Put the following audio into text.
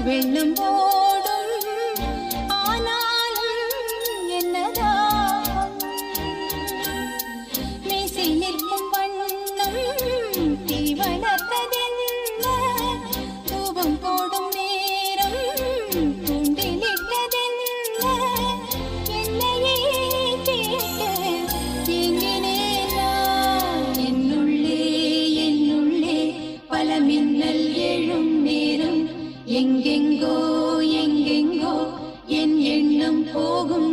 வெள்ளம் ஓடும் ஆனாலும் என்னதான் மீசை நிற்கும் வண்ணம் தீ வளர்த்ததென்ன தூபம் போடும் நேரம் தூண்டிலிட்டதென்ன என்னையே கேட்டு எங்கினேன் நான் என்னுள்ளே பல மின்னல் எழும் நேரம் எங்கெங்கோ என் எண்ணம் போகும்